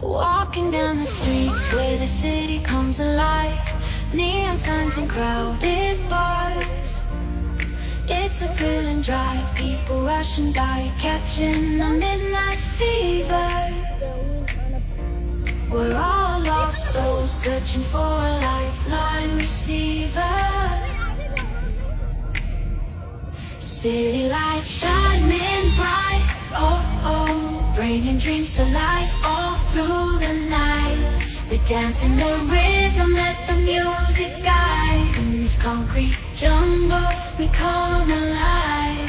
Walking down the streets where the city comes alive, neon signs and crowded bars. It's a thrilling drive, people rushing by, catching a midnight fever. We're all lost souls searching for a lifeline receiver. City lights shining bright, oh oh, bringing dreams to life all through the night. We dance in the rhythm, let the music guide. In this concrete jungle, we come alive.